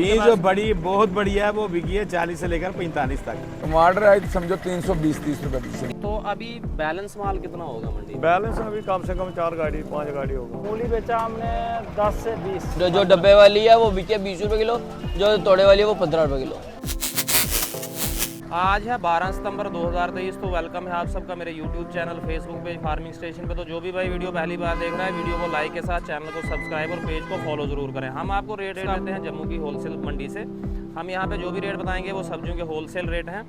ये जो बड़ी बहुत बड़ी है वो बिकी है 40 से लेकर 45 तक। टमाटर है तो समझो 320-30 रुपए पीस। तो अभी बैलेंस माल कितना होगा मंडी में? बैलेंस अभी कम से कम 4 गाड़ी 5 गाड़ी होगा। मूली बेचा हमने 10 से 20। जो डब्बे वाली है वो बिके 20 रुपए किलो, जो तोड़े वाली है वो 15 रुपए किलो। आज है 12 सितंबर 2023। तो वेलकम है आप सबका मेरे YouTube channel, Facebook page farming station पे। तो जो भी भाई वीडियो पहली बार देख रहा है, वीडियो को लाइक के साथ चैनल को सब्सक्राइब और पेज को फॉलो जरूर करें। हम आपको रेट देते हैं जम्मू की होलसेल मंडी से। हम यहाँ पे जो भी रेट बताएंगे वो सब्जियों के होलसेल रेट हैं।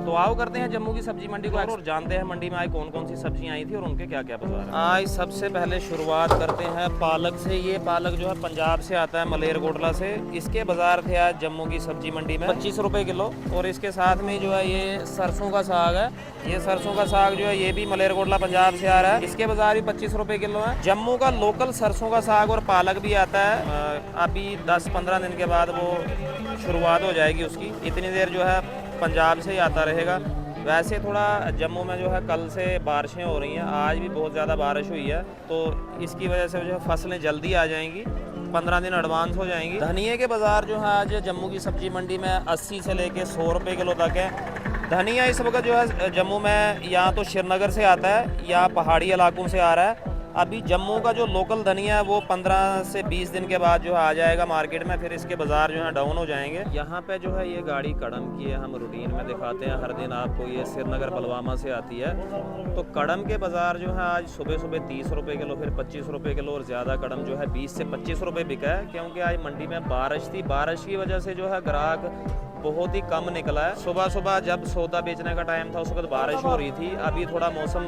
तो आओ करते हैं जम्मू की सब्जी मंडी को और जानते हैं मंडी में आज कौन कौन सी सब्जियां आई थी और उनके क्या क्या बाजार हैं। आज सबसे पहले शुरुआत करते हैं पालक से। ये पालक जो है पंजाब से आता है, मलेरकोटला से। इसके बाजार थे आज जम्मू की सब्जी मंडी में 25 रुपए किलो। और इसके साथ में जो है ये सरसों का साग है। ये सरसों का साग जो है ये भी मलेरकोटला पंजाब से आ रहा है। इसके बाजार भी 25 रुपए किलो है। जम्मू का लोकल सरसों का साग और पालक भी आता है। अभी 10-15 दिन के बाद वो शुरुआत हो जाएगी उसकी। इतनी देर जो है पंजाब से ही आता रहेगा। वैसे थोड़ा जम्मू में जो है कल से बारिशें हो रही हैं, आज भी बहुत ज़्यादा बारिश हुई है, तो इसकी वजह से जो है फसलें जल्दी आ जाएंगी, 15 दिन एडवांस हो जाएंगी। धनिए के बाज़ार जो है आज जम्मू की सब्जी मंडी में 80 से लेके 100 रुपये किलो तक है। धनिया इस वक्त जो है जम्मू में या तो श्रीनगर से आता है या पहाड़ी इलाकों से आ रहा है। अभी जम्मू का जो लोकल धनिया है वो 15 से 20 दिन के बाद जो है आ जाएगा मार्केट में, फिर इसके बाज़ार जो है डाउन हो जाएंगे। यहाँ पे जो है ये गाड़ी कड़म की है, हम रूटीन में दिखाते हैं हर दिन आपको। ये श्रीनगर पुलवामा से आती है। तो कड़म के बाज़ार जो है आज सुबह सुबह 30 रुपये किलो, फिर 25 रुपये किलो, और ज़्यादा कड़म जो है 20 से 25 रुपये बिका है। क्योंकि आज मंडी में बारिश थी, बारिश की वजह से जो है ग्राहक बहुत ही कम निकला है। सुबह सुबह जब सौदा बेचने का टाइम था उस वक्त बारिश हो रही थी। अभी थोड़ा मौसम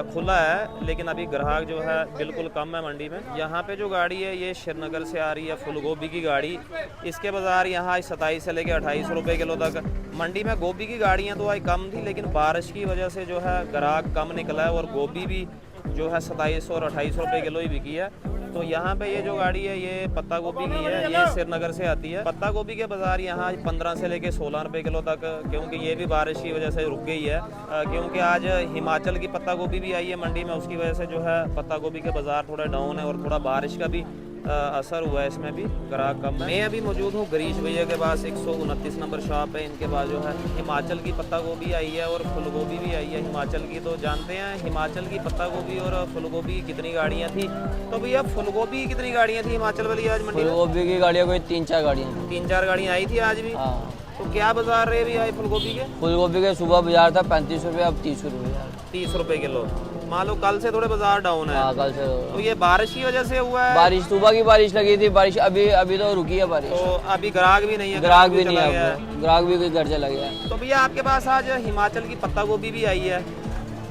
खुला है, लेकिन अभी ग्राहक जो है बिल्कुल कम है मंडी में। यहाँ पे जो गाड़ी है ये श्रीनगर से आ रही है, फूल गोभी की गाड़ी। इसके बाज़ार यहाँ 27 से लेकर 28 रुपये किलो तक। मंडी में गोभी की गाड़ियाँ तो आज कम थी, लेकिन बारिश की वजह से जो है ग्राहक कम निकला है और गोभी भी जो है 27 और 28 रुपये किलो ही बिकी है। तो यहाँ पे ये जो गाड़ी है ये पत्ता गोभी की है, ये श्रीनगर से आती है। पत्ता गोभी के बाज़ार यहाँ 15 से लेके 16 रुपये किलो तक, क्योंकि ये भी बारिश की वजह से रुक गई है। क्योंकि आज हिमाचल की पत्ता गोभी भी आई है मंडी में, उसकी वजह से जो है पत्ता गोभी के बाज़ार थोड़ा डाउन है और थोड़ा बारिश का भी असर हुआ है, इसमें भी ग्राहक कम है। मैं अभी मौजूद हूँ गिरीश भैया के पास, 129 नंबर शॉप है इनके पास। जो है हिमाचल की पत्ता गोभी आई है और फूल गोभी भी आई है हिमाचल की। तो जानते हैं हिमाचल की पत्ता गोभी और फूल गोभी की कितनी गाड़ियाँ थी। तो भैया फूल गोभी की कितनी गाड़ियाँ थी हिमाचल वाली आज मंडी में? फूल गोभी की गाड़ियाँ कोई 3-4 गाड़ियाँ। 3-4 गाड़ियाँ आई थी आज भी। हाँ। तो क्या बाजार रहे भी आई फूल गोभी के? फूल गोभी के सुबह बाजार था 35 रुपये, अब 30 रुपये। 30 रुपये किलो। मान लो कल से थोड़े बाजार डाउन है। हाँ, कल से तो ये बारिश की वजह से हुआ है? बारिश सुबह की बारिश लगी थी, बारिश अभी तो रुकी है बारिश। तो अभी ग्राहक भी नहीं है? ग्राहक भी नहीं है, ग्राहक भी कोई घर चला गया है। तो भैया आपके पास आज हिमाचल की पत्ता गोभी भी आई है।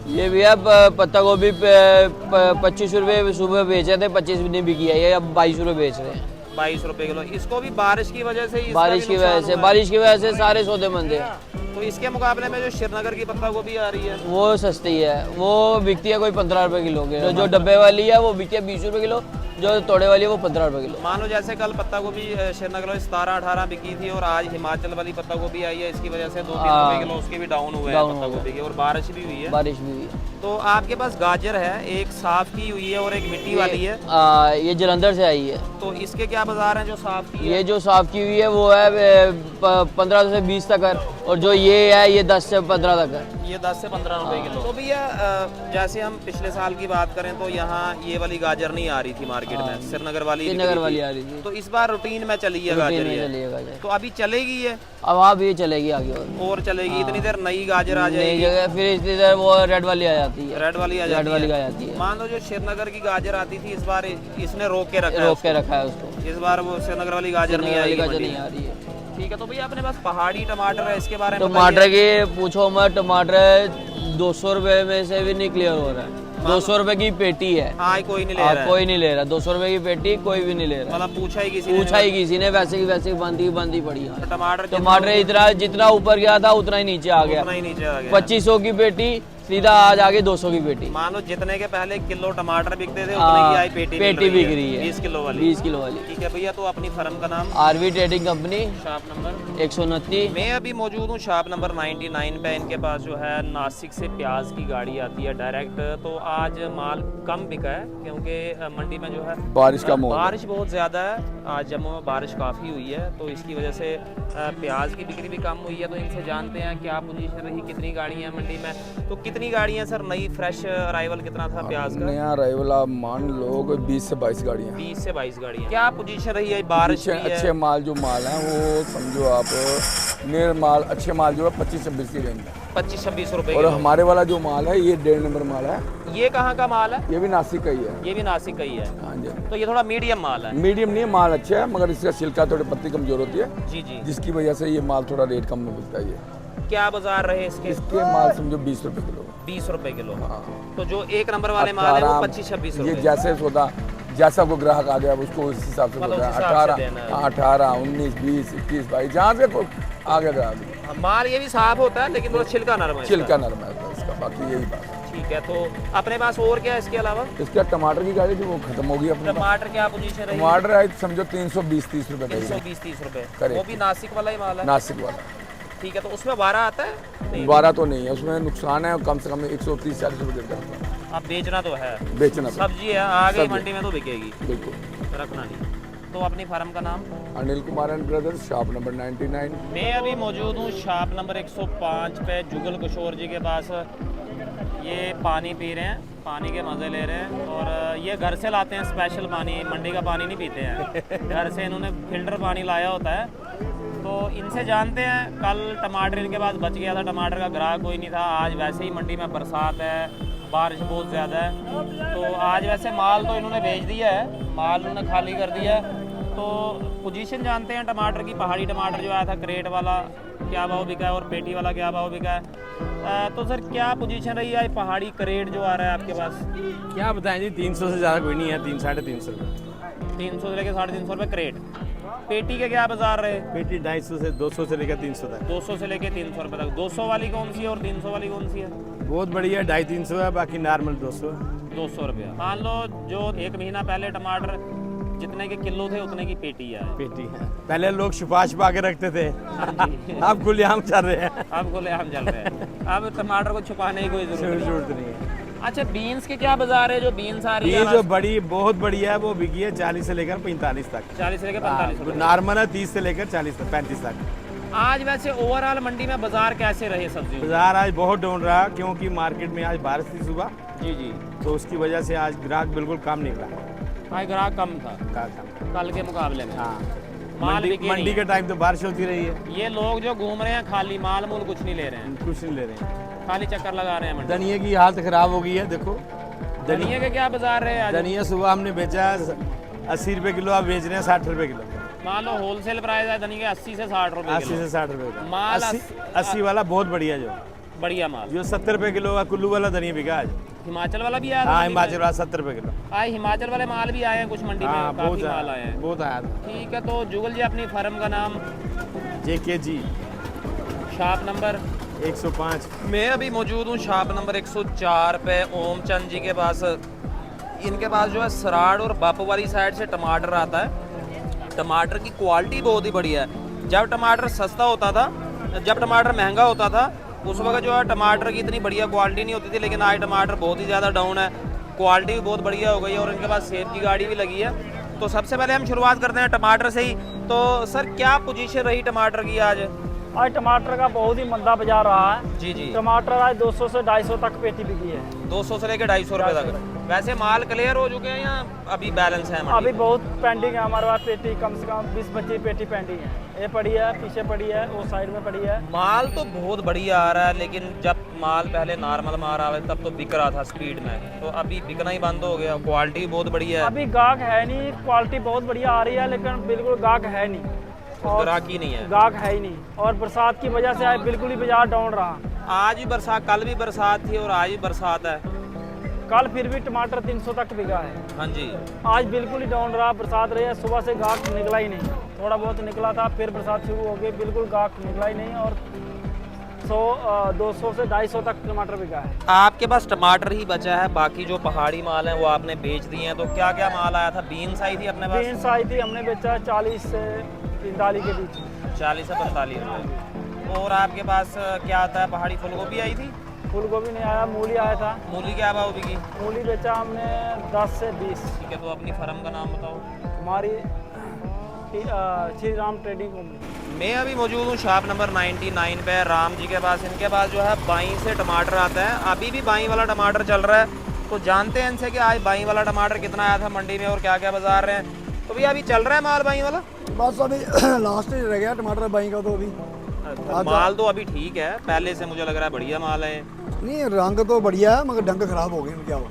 ये भैया पत्ता गोभी 25 रुपये सुबह बेचे थे, 25 भी नहीं बिकी है, ये अब 22 रुपये बेच रहे हैं। 22 रुपये किलो। इसको भी बारिश की वजह से बारिश की वजह से सारे सौदे मंद है। तो इसके मुकाबले में जो श्रीनगर की पत्ता गोभी आ रही है वो सस्ती है, वो बिकती है कोई 15 रुपये किलो के। जो डब्बे वाली है वो बिकती है 20 रुपये किलो, जो तोड़े वाली है वो 15 रुपये किलो। मान लो जैसे कल पत्ता गोभी श्रीनगर में 17-18 बिकी थी और आज हिमाचल वाली पत्ता गोभी आई है, इसकी वजह से 2-3 रुपये किलो उसके भी डाउन हुए हैं पत्ता गोभी के। और बारिश भी हुई है। बारिश भी हुई है। तो आपके पास गाजर है, एक साफ की हुई है और एक मिट्टी वाली है। ये जलंधर से आई है। तो इसके क्या बाजार हैं जो साफ की है? ये जो साफ की हुई है वो है 15 से 20 तक है, और जो ये है ये 10 से 15 तक है। ये 10 से 15 रुपए किलो। तो भैया जैसे हम पिछले साल की बात करें तो यहाँ ये वाली गाजर नहीं आ रही थी मार्केट में, श्रीनगर वाली आ रही थी। तो इस बार रूटीन में चली है गाजर ये। तो अभी चलेगी ये? अब आप ये चलेगी आगे और चलेगी। इतनी देर नई गाजर आ जाएगी, फिर इतनी देर वो रेड वाली आ जाती है। रेड वाली आ जाती है। मान लो जो श्रीनगर की गाजर आती थी इस बार इसने रोक के रखा है उसको। इस बार वो श्रीनगर वाली गाजर नहीं आई है। ठीक है। तो भैया अपने पास पहाड़ी टमाटर है, इसके बारे में टमाटर की पूछो मत। टमाटर 200 रुपए में से भी नहीं क्लियर हो रहा है। 200 रुपए की पेटी है। हाँ, कोई नहीं ले रहा। कोई नहीं ले रहा 200 रुपए की पेटी, कोई भी नहीं ले रहा। मतलब पूछा ही किसी ने वैसे की बंदी पड़ी है। टमाटर इतना जितना ऊपर गया था उतना ही नीचे आ गया। 2500 की पेटी सीधा आज आगे 200 की पेटी। मान लो जितने के पहले किलो टमाटर बिकते थे उतने की आज पेटी बिक रही है 20 किलो वाली। 20 किलो वाली। ठीक है भैया, तो अपनी फर्म का नाम? RV trading company, shop number 129। मैं अभी मौजूद हूँ शॉप नंबर 99 पे। इनके पास जो है नासिक से प्याज की गाड़ी आती है डायरेक्ट। तो आज माल कम बिका है क्योंकि मंडी में जो है बारिश का माहौल है। बारिश बहुत ज़्यादा है। आज जम्मू में बारिश काफ़ी हुई है तो इसकी वजह से प्याज की बिक्री भी कम हुई है। तो इनसे जानते हैं क्या पोजीशन रही, कितनी गाड़ियाँ हैं मंडी में, तो कितनी गाड़ियाँ सर नई फ्रेश अराइवल कितना था प्याज का? नया अराइवल आप मान लो 20 से 22 गाड़ियाँ। 20 से 22 गाड़ियाँ। क्या पोजीशन रही है? बारिश भी है। अच्छे माल जो माल है वो समझो आप मेरे माल अच्छे माल जो है 25-26 की रेंज है। 25-26 रुपए और किलो। हमारे वाला जो माल है ये 1.5 नंबर माल है। ये कहाँ का माल है? ये भी नासिक का ही है। ये भी नासिक का ही है। हाँ जी। तो ये थोड़ा मीडियम माल है। मीडियम नहीं, माल अच्छा है मगर इसका छिलका थोड़ी पत्ती कमजोर होती है जी जी। जिसकी वजह से ये माल थोड़ा रेट कम में मिलता है। ये क्या बाजार रहे इसके? इसके माल समझो 20 रुपए किलो। 20 रुपए किलो। हाँ। तो जो 1 नंबर वाले माल है वो 25-26 ये रुपए। जैसे सौदा जैसा को ग्राहक आ गया उसको उस हिसाब से मतलब होता उस है। हिसाब से देना है। 18, 19, 20, 21, 22 जहाँ से आ गया ग्राहक। हाँ, माल ये भी साफ होता है लेकिन थोड़ा छिलका नरम है इसका। छिलका नरम है इसका, बाकी यही बात है। ठीक है। तो अपने पास और क्या है इसके अलावा? इसका टमाटर की गाड़ी थी वो खत्म हो गई अपने पास। टमाटर क्या पोजीशन रही? टमाटर है समझो 320-30 रुपए का ही है। 320-30 रुपए। करेक्ट। वो भी नासिक वाला ही माल है? नासिक वाला। ठीक है। तो उसमें 12 आता है? नहीं। 12 तो नहीं है, उसमें नुकसान है, कम से कम 130-40 रुपए गिरता है। अब बेचना तो है, बेचना तो सब्जी है, आ गई सब्जी। मंडी में तो बिकेगी, बिल्कुल। रखना नहीं। तो अपनी फार्म का नाम? Anil Kumar and brothers, shop number 99। मैं अभी मौजूद हूँ शॉप नंबर 105 पे जुगल किशोर जी के पास। ये पानी पी रहे हैं, पानी के मज़े ले रहे हैं। और ये घर से लाते हैं स्पेशल पानी, मंडी का पानी नहीं पीते हैं। घर से इन्होंने फिल्टर पानी लाया होता है। तो इनसे जानते हैं, कल टमाटर इनके पास बच गया था, टमाटर का ग्राहक कोई नहीं था। आज वैसे ही मंडी में बरसात है, बारिश बहुत ज़्यादा है, तो आज वैसे माल तो इन्होंने भेज दिया है, माल उन्होंने खाली कर दिया है। तो पोजीशन जानते हैं टमाटर की। पहाड़ी टमाटर जो आया था क्रेट वाला क्या भाव बिका है और पेटी वाला क्या भाव बिका है। तो सर क्या पोजीशन रही है पहाड़ी क्रेट जो आ रहा है आपके पास? क्या बताएं जी, 300 से ज़्यादा कोई नहीं है, 300-350 रुपये। 300 से लेकर 350 रुपये क्रेट। पेटी के क्या बाजार रहे? पेटी 250 से 200 से लेकर 300 तक। 200 से लेकर 300 रुपये तक। 200 वाली कौन सी है और 300 वाली कौन सी है? बहुत बढ़िया 250-300 है, बाकी नॉर्मल 200 है। 200 रुपया। मान लो जो 1 महीना पहले टमाटर जितने के किलो थे उतने की पेटी है। पेटी है। पहले लोग छुपा के रखते थे, अब खुलेआम चल रहे हैं। अब खुलेआम चल रहे हैं। अब टमाटर को छुपाने की कोई जरूरत नहीं है। अच्छा, बीन्स के क्या बाजार है? जो बीन्स आ रही ये है जो बड़ी बहुत बढ़िया है वो बिकी है 40 से लेकर 45 तक। 40 से लेकर 45 रुपये। नॉर्मल है 30 से लेकर 40 तक 35 तक। आज वैसे ओवरऑल मंडी में बाजार कैसे रहे सब्जियों? बाजार आज बहुत डाउन रहा क्योंकि मार्केट में आज बारिश थी सुबह, जी जी। तो उसकी वजह से आज ग्राहक बिल्कुल कम निकला। आज ग्राहक कम था कम। कल के मुकाबले में। हाँ, माल बिके मंडी नहीं। के टाइम तो बारिश होती रही है। ये लोग जो घूम रहे हैं खाली माल मूल कुछ नहीं ले रहे हैं, कुछ नहीं ले रहे हैं। खाली चक्कर लगा रहे हैं मंडी। धनिया की हालत खराब हो गई है, देखो धनिया के क्या बाजार रहे आज? धनिया सुबह हमने बेचा 80 रुपए किलो, अब बेच रहे हैं 60 रुपए किलो। मान लो होलसेल प्राइस है धनिया के 80 से 60 रुपए 80 से 60 रुपए का माल 80 वाला बहुत बढ़िया, जो बढ़िया माल। जो 70 रुपए किलो का कुल्लू वाला धनिया बिका आज। हिमाचल वाला भी आया था हाँ, मंडी में? हिमाचल वाला 70 रुपए किलो। आज हिमाचल वाले माल भी आए हैं कुछ मंडी हाँ, में, काफी माल आए हैं। बहुत आया था। ठीक है। तो जुगल जी अपनी फर्म का नाम? JKG, shop number? 105। मैं अभी मौजूद हूँ शॉप नंबर 104 पे ओमचंद जी के पास। इनके पास जो है सराड़ और बप वाली साइड से टमाटर आता है। टमाटर की क्वालिटी बहुत ही बढ़िया है। जब टमाटर सस्ता होता था, जब टमाटर महंगा होता था, उस वक्त जो है टमाटर की इतनी बढ़िया क्वालिटी नहीं होती थी, लेकिन आज टमाटर बहुत ही ज़्यादा डाउन है, क्वालिटी भी बहुत बढ़िया हो गई है और इनके पास सेब की गाड़ी भी लगी है। तो सबसे पहले हम शुरुआत करते हैं टमाटर से ही। तो सर क्या पोजीशन रही टमाटर की आज? आज टमाटर का बहुत ही मंदा बाजार रहा है। जी जी। टमाटर आज 200 से 250 तक पेटी बिकी है। 200 से लेकर 250 रुपये तक। वैसे माल क्लियर हो चुके हैं या अभी बैलेंस है? अभी बहुत पेंडिंग है हमारे पास पेटी, कम से कम 20-25 पेटी पेंडिंग है। ये पड़ी है, पीछे पड़ी है, वो साइड में पड़ी है। माल तो बहुत बढ़िया आ रहा है, लेकिन जब माल पहले नॉर्मल माल आ रहा है तब तो बिक रहा था स्पीड में, तो अभी बिकना ही बंद हो गया। क्वालिटी भी बहुत बढ़िया है। अभी गाहक है नहीं, क्वालिटी बहुत बढ़िया आ रही है लेकिन बिल्कुल गाहक है नहीं, ग्राहक ही नहीं है। गाहक है ही नहीं। और बरसात की वजह से आज बिल्कुल ही बाजार डाउन रहा। आज भी बरसात, कल भी बरसात थी और आज भी बरसात है। कल फिर भी टमाटर 300 तक बिका है। हाँ जी। आज बिल्कुल ही डाउन रहा, बरसात रही है, सुबह से गाहक निकला ही नहीं। थोड़ा बहुत निकला था, फिर बरसात शुरू हो गई, बिल्कुल गाहक निकला ही नहीं और 200 से 250 तक टमाटर बिका है। आपके पास टमाटर ही बचा है, बाकी जो पहाड़ी माल है वो आपने बेच दिए हैं, तो क्या क्या माल आया था? बीन्स आई थी अपने पास? बीन्स आई थी, हमने बेचा 40 से 45 के बीच में। 40 से 45 रुपये। और आपके पास क्या आता है? पहाड़ी फूलगोभी आई थी? फूल गोभी नहीं आया, मूली आया था। मूली क्या भाव बिकी? मूली बेचा हमने 10 से 20। ठीक है, तो अपनी फर्म का नाम बताओ। हमारी श्री राम ट्रेडिंग कंपनी। मैं अभी मौजूद हूँ शॉप नंबर 99 पे, राम जी के पास। इनके पास जो है बाई से टमाटर आता है, अभी भी बाई वाला टमाटर चल रहा है। तो जानते हैं इनसे कि आज बाई वाला टमाटर कितना आया था मंडी में और क्या क्या बाजार रहे हैं। तो भैया अभी चल रहा है माल बाई वाला? बस अभी लास्ट रह गया टमाटर बाई का, तो अभी माल तो अभी ठीक है, पहले से मुझे लग रहा है बढ़िया माल है। नहीं, रंग तो बढ़िया है मगर ढंग खराब हो गए, क्या हुआ?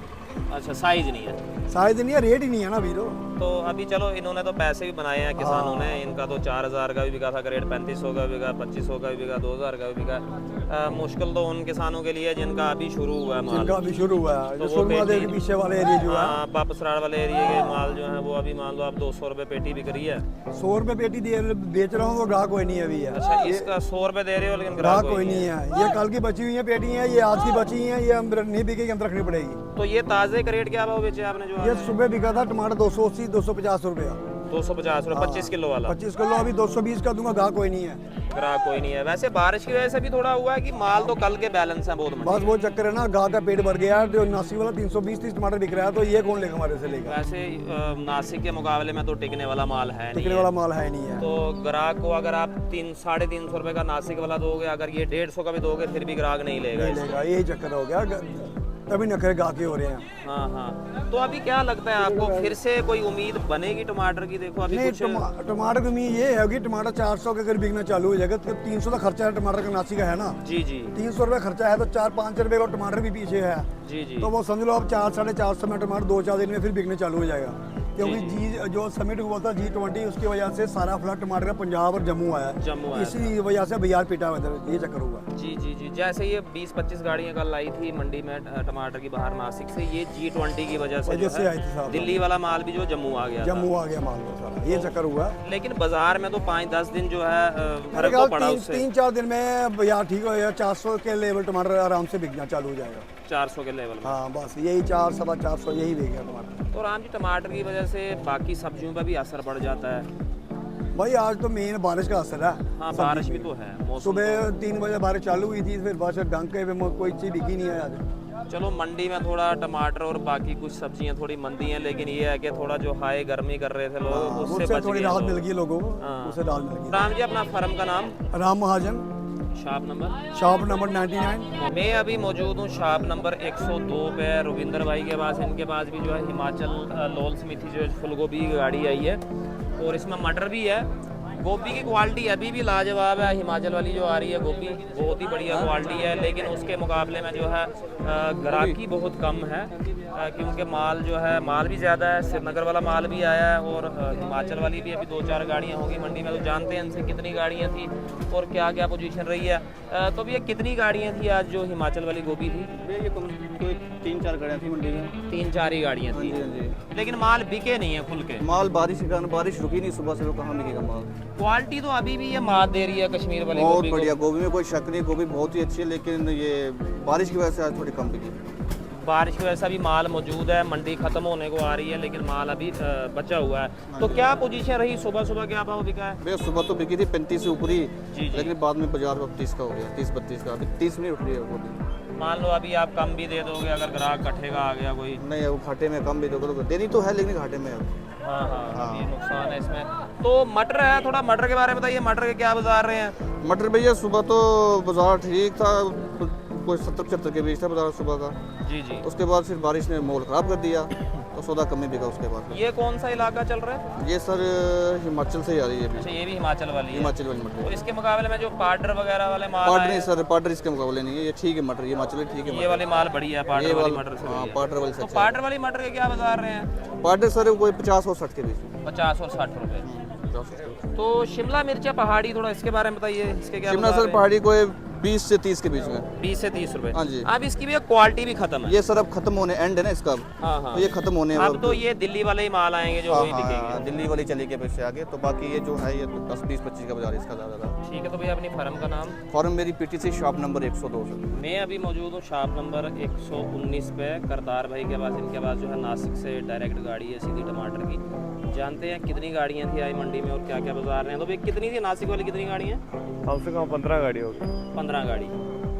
अच्छा, साइज नहीं है? साइज नहीं है, रेट ही नहीं है ना वीरो। तो अभी चलो, इन्होंने तो पैसे भी बनाए हैं किसानों ने। इनका तो 4000 का भी बिका था करेट, 3500 का भी बिका, 2500 का भी बिका, 2000 का भी बिका। मुश्किल तो उन किसानों के लिए जिनका अभी शुरू हुआ है माल। जिनका अभी शुरू हुआ है, तो जो वो सुरमा देव के पीछे वाले एरिया जो है, पापसराड़ वाले एरिया के माल जो है वो अभी मान लो आप 200 रुपये पेटी बिक रही है। 100 रुपए पेटी बेच रहा हूँ, तो ग्राहक कोई नहीं है अभी है। अच्छा, इसका 100 रुपये दे रहे हो लेकिन ग्राहक कोई नहीं है। ये कल की बची हुई है पेटी है, ये आज की बची है, ये नहीं बिकेगी, हम रखनी पड़ेगी। तो ये ताज़े करेट क्या भाव बेचे आपने? जो ये सुबह बिका था टमाटर 280 250 रुपया। 250 रुपये 25 किलो वाला? 25 किलो अभी 220 का दूंगा, ग्राहक कोई नहीं है। ग्राहक कोई नहीं है। वैसे बारिश की वजह से भी थोड़ा हुआ है कि माल तो कल के बैलेंस है बहुत। बस वो चक्कर है ना, गाँव का पेट भर गया है। जो नासिक वाला 320-30 टमाटर बिक रहा है, तो ये कौन लेगा हमारे से लेगा? वैसे नासिक के मुकाबले में तो टिकने वाला माल है नहीं टिकने है। वाला माल है नहीं है। तो ग्राहक को अगर आप 300-350 रुपये का नासिक वाला दोगे, अगर ये 150 का भी दोगे फिर भी ग्राहक नहीं लेगा। नहीं लेगा, यही चक्कर हो गया, तभी नखरे गाके हो रहे हैं। हाँ हाँ। तो अभी क्या लगता है आपको, फिर से कोई उम्मीद बनेगी टमाटर की? देखो अभी नहीं, कुछ टमाटर की उम्मीद ये है कि टमाटर 400 के अगर बिकना चालू हो जाएगा, तो 300 का खर्चा है टमाटर का नासिक का है ना। जी जी 300 रुपये खर्चा है, तो 4-5 रुपये का टमाटर भी पीछे है। जी जी। तो वो समझ लो अब 400-450 में टमाटर 2-4 दिन में फिर बिकने चालू हो जाएगा। क्योंकि जी जो समिट हुआ था G20, उसकी वजह से सारा फ्लड टमाटर का पंजाब और जम्मू आया है। जम्मू आया इसी वजह से बाजार पीटा हुआ था, ये चक्कर हुआ। जी जी जी। जैसे ये 20-25 गाड़ियाँ कल आई थी मंडी में टमाटर की बाहर नासिक से, ये G20 की वजह से जो है, आई थी साहब। दिल्ली वाला माल भी जो जम्मू आ गया था। जम्मू आ गया माल में सारा, ये चक्कर हुआ। लेकिन बाजार में तो 5-10 दिन जो है मेरे फर्क तो ख्याल पड़ा उससे। 3-4 दिन में बाजार ठीक हो जाएगा, 400 के लेवल टमाटर आराम से बिकना चालू हो जाएगा। 400 के लेवल में। हाँ बस यही 400-450 यही बिकेगा टमाटर। तो राम जी, टमाटर की वजह से बाकी सब्जियों पर भी असर पड़ जाता है? भाई आज तो मेन बारिश का असर है। हाँ, बारिश भी तो है। मौसम सुबह 3 बजे बारिश चालू हुई थी, फिर बारिश ढंग के कोई चीज़ बिकी नहीं है आज। चलो, मंडी में थोड़ा टमाटर और बाकी कुछ सब्जियां थोड़ी मंदी हैं, लेकिन ये है कि थोड़ा जो हाई गर्मी कर रहे थे लोग, उससे बच थोड़ी गए राहत लोग। मिल गई लोगों को, हाँ। उससे राहत मिल गई। राम जी, अपना फर्म का नाम? राम महाजन, शॉप नंबर? Shop number 99। मैं अभी मौजूद हूँ शॉप नंबर 102 पे, रविंदर भाई के पास। इनके पास भी जो है हिमाचल लोल स्मिथी जो फूलगोभी की गाड़ी आई है, और इसमें मटर भी है। गोभी की क्वालिटी अभी भी लाजवाब है। हिमाचल वाली जो आ रही है गोभी, बहुत ही बढ़िया क्वालिटी है, लेकिन उसके मुकाबले में जो है ग्राहकी बहुत कम है, क्योंकि माल जो है, माल भी ज़्यादा है। श्रीनगर वाला माल भी आया है, और हिमाचल वाली भी अभी 2-4 गाड़ियाँ होंगी मंडी में। तो जानते हैं इनसे कितनी गाड़ियाँ थी और क्या क्या पोजीशन रही है। तो भैया, कितनी गाड़ियाँ थी आज जो हिमाचल वाली गोभी थी? ये कोई 3-4 गाड़ियाँ थी मंडी में। 3-4 ही गाड़ियाँ थी, लेकिन माल बिके नहीं है खुल के। माल बारिश के कारण, बारिश रुकी नहीं सुबह से, वो कहाँ बिकेगा माल। क्वालिटी तो अभी भी ये मात दे रही है कश्मीर वाली बहुत गोभी को। बढ़िया, गोभी में कोई शक नहीं, गोभी बहुत ही अच्छी है, लेकिन ये बारिश की वजह से आज थोड़ी कम बिकी। बारिश की वजह से भी माल मौजूद है, मंडी खत्म होने को आ रही है, लेकिन माल अभी बचा हुआ है। तो क्या पोजीशन रही सुबह सुबह, क्या भाव बिका है? भैया सुबह तो बिकी थी 35 से ऊपर ही, जी। लेकिन बाद में बाजार में 30 का हो गया, 30-32 का। अभी 30 में उठ रही है गोभी। मान लो अभी आप कम भी दे दोगे, अगर ग्राहक कटेगा आ गया कोई? नहीं, वो घाटे में कम भी दोगे तो देनी तो है, लेकिन घाटे में है। हाँ हाँ, ये नुकसान है इसमें। तो मटर है, थोड़ा मटर के बारे में बताइए, मटर के क्या बाजार रहे हैं? मटर भैया सुबह तो बाजार ठीक था, कोई 70-75 के बीच था बाजार सुबह का। जी जी। उसके बाद फिर बारिश ने मोल खराब कर दिया, तो सौदा कमी बिका उसके बाद। ये कौन सा इलाका चल रहा है? ये सर हिमाचल से ही आ रही है। अच्छा, ये भी हिमाचल वाली है? हिमाचल वाली मटर। तो इसके मुकाबले में जो पाउडर वगैरह वाले माल पाउडर आए नहीं हैं, सर, पाउडर इसके मुकाबले नहीं है, ये ठीक है मटर, ये हिमाचल ठीक है। ये वाली माल बढ़िया है, पाउडर वाली मटर से हाँ, बढ़िया है। पाउडर वाली तो से। पाउडर वाली मटर के क्या बाजार रहे हैं? पाउडर सर कोई 50 और 60 के बीच। 50 और 60 रुपए। तो शिमला मिर्चा पहाड़ी, थोड़ा इसके बारे में बताइए, इसके क्या शिमला बाजार सर हैं? पहाड़ी कोई 20 से 30 के बीच में। 20 से 30 रुपए। हाँ जी। अब इसकी भी क्वालिटी भी खत्म है। ये सर अब खत्म होने एंड है ना इसका, हाँ हाँ। तो ये खत्म होने अब तो ये दिल्ली वाले ही माल आएंगे जो वही बिकेंगे। दिल्ली वाली चली के पीछे आगे, तो बाकी ये जो है ये 10-20-25 का बाजार इसका ज़्यादा था। ठीक है, तो भैया अपनी फर्म का नाम? फॉर्म मेरी PTC शॉप नंबर 102 सर। मैं अभी मौजूद हूँ शॉप नंबर 119 पे, करतार भाई के पास। इनके पास जो है नासिक से डायरेक्ट गाड़ी है सीधी टमाटर की। जानते हैं कितनी गाड़ियाँ थी आई मंडी में और क्या क्या बाजार हैं। तो भाई कितनी थी नासिक वाली, कितनी गाड़ियाँ? कम से कम 15 गाड़ी होगी। 15 गाड़ी।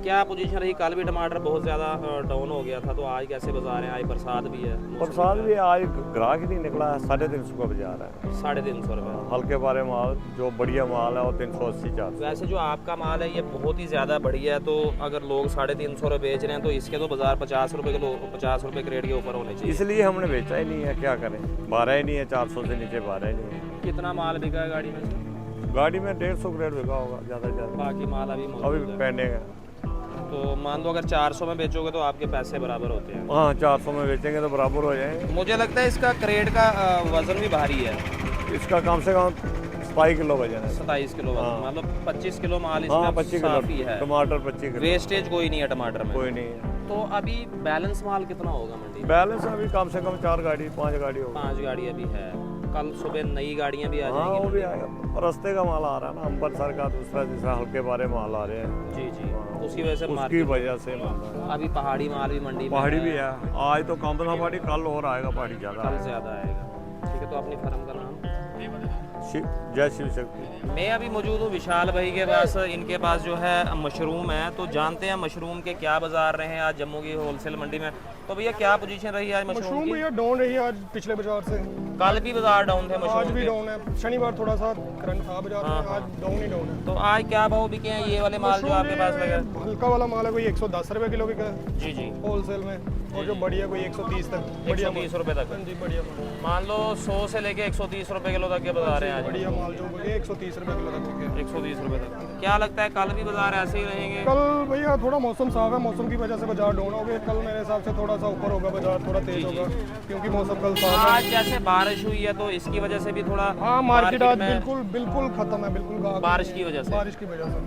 क्या पोजीशन रही? कल भी टमाटर बहुत ज़्यादा डाउन हो गया था, तो आज कैसे बाजार हैं? आज बरसात भी है। बरसात भी आज ग्राहक ही नहीं निकला है। 350 का बाजार है। 350 रुपये। हल्के बारे माल जो बढ़िया माल है वो 380-400। वैसे जो आपका माल है ये बहुत ही ज़्यादा बढ़िया है, तो अगर लोग 350 रुपये बेच रहे हैं तो इसके तो बाजार 50 रुपये किलो, 50 रुपये क्रेट के ऊपर होने चाहिए। इसलिए हमने बेचा ही नहीं है, क्या करें। 12 ही नहीं है, 400 से नीचे 12 ही नहीं है। कितना माल बिका है गाड़ी में से? गाड़ी में 150 क्रेट बिका होगा ज़्यादा से ज़्यादा। बाकी माल अभी अभी मौजूद है। पेंडिंग है। तो मान लो अगर 400 में बेचोगे तो आपके पैसे बराबर होते हैं। हाँ, 400 में बेचेंगे तो बराबर हो जाएंगे। मुझे लगता है इसका क्रेट का वज़न भी भारी है। इसका कम से कम 27 किलो वजन है। 27 किलो वज़न, हाँ। मतलब 25 किलो माल हाँ, इसमें 25 साफ़ी किलो है। टमाटर 25 किलो। वेस्टेज कोई नहीं है टमाटर में। कोई नहीं है। तो अभी बैलेंस माल कितना होगा मंडी में? बैलेंस अभी कम से कम 4 गाड़ी 5 गाड़ी होगी। 5 गाड़ी अभी है। कल सुबह नई गाड़ियाँ भी आ हाँ, जाएंगी वो भी मंडी में। आएगा। और रास्ते का माल आ रहा है ना, अम्बरसर का दूसरा तीसरा हल्के बारे माल आ रहे हैं। जी जी, उसकी वजह से उसकी मार्केट। वजह से माल आ रहा है। अभी पहाड़ी माल भी मंडी में पहाड़ी भी है। आज तो कम था पहाड़ी, कल और आएगा पहाड़ी ज़्यादा। कल ज़्यादा आएगा। ठीक है, तो अपनी फर्म का नाम? जय शिव शक्ति। मैं अभी मौजूद हूँ विशाल भाई के पास। इनके पास जो है मशरूम है, तो जानते हैं मशरूम के क्या बाजार रहे हैं आज जम्मू की होलसेल मंडी में। तो भैया क्या पोजीशन रही है आज मशरूम की? भैया डाउन रही है आज पिछले बाजार से। कल भी बाजार डाउन थे आज मशरूम भी के। डाउन है। शनिवार थोड़ा सा करंट था बाजार में, आज डाउन ही डाउन है। तो आज क्या भाव बिके हैं ये वाले माल जो आपके पास लगे? हल्का वाला माल है कोई 110 रुपए किलो बिका है जी जी, होलसेल में, और जो बढ़िया कोई 130 तक। बढ़िया 130 रुपये तक। हाँ जी, बढ़िया माल। मान लो 100 से लेके 130 रुपये किलो तक के बाजार हैं आज। बढ़िया माल जो बोलिए 130 रुपए किलो तक बिके। 130 रुपये तक। क्या लगता है कल भी बाजार ऐसे ही रहेंगे? कल भैया थोड़ा मौसम साफ है, मौसम की वजह से बाजार डाउन हो गए। कल मेरे हिसाब से थोड़ा सा ऊपर होगा बाजार, थोड़ा तेज होगा क्योंकि मौसम कल साफ है। आज जैसे बारिश हुई है तो इसकी वजह से भी थोड़ा हाँ, मार्केट आज में बिल्कुल बिल्कुल खत्म है, बिल्कुल गाहक। बारिश की वजह से। बारिश की वजह से।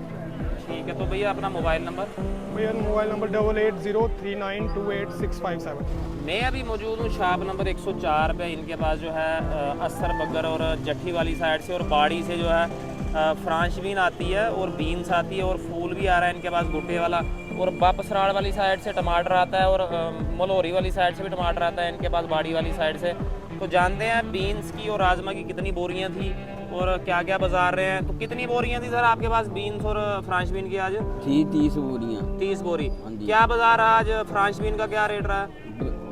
ठीक है, तो भैया अपना मोबाइल नंबर? भैया मोबाइल नंबर 8803928657। मैं अभी मौजूद हूँ शॉप नंबर 104 पे। इनके पास जो है अस्सर बगर और जट्ठी वाली साइड से और बाड़ी से जो है फ्रांस बीन आती है और बीन्स आती है और फूल भी आ रहा है इनके पास गुट्टे वाला। और बापसराड़ वाली साइड से टमाटर आता है और मलौरी वाली साइड से भी टमाटर आता है इनके पास बाड़ी वाली साइड से। तो जानते हैं बीन्स की और राजमा की कितनी बोरियां थी और क्या क्या बाजार रहे हैं। तो कितनी बोरियां थी सर आपके पास बीन्स और फ्रांस बीन की आज? थी 30 बोरियाँ। 30 बोरी। हाँ जी। क्या बाजार रहा आज? फ्रांस बीन का क्या रेट रहा है?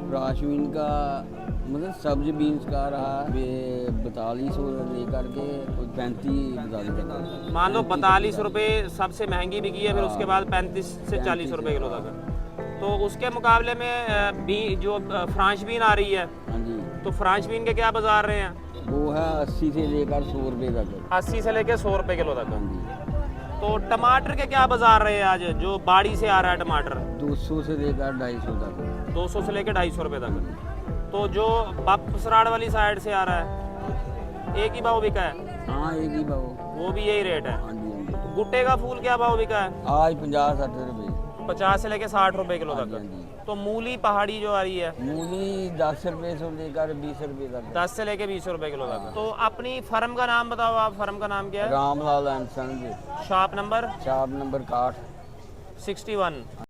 फ्रांस बीन का मतलब सब्ज बीन्स का रहा 42 लेकर के 35 मान लो 42 रुपये सबसे महंगी बिकी है, फिर उसके बाद 35 से 40 रुपये किलो तक। तो उसके मुकाबले में जो फ्रांस बीन आ रही है, हाँ जी, तो फ्रांस बीन के क्या बाजार रहे हैं? वो है 80 से लेकर 100 रुपये तक। 80 से लेके 100 रुपये किलो तक। हाँ जी। तो टमाटर के क्या बाजार रहे हैं आज जो बाड़ी से आ रहा है टमाटर? 200 से लेकर 250 तक। 200 से लेकर 250 रुपये तक। तो जो बापसराड़ वाली साइड से आ रहा है एक ही भाव बिका है? हाँ, एक ही भाव। वो भी यही रेट है। हाँ जी, हाँ जी। तो गुट्टे का फूल क्या भाव बिका है? आज 50-60 रुपये। 50 से लेके 60 रुपये किलो हाँ तक। जी, हाँ जी। तो मूली पहाड़ी जो आ रही है मूली 10 रुपये से लेकर 20 रुपये तक। 10 से लेके 20 रुपये किलो तक। तो अपनी फर्म का नाम बताओ आप, फर्म का नाम क्या है? Ramlal and sons, shop number? Shop number 61। 61।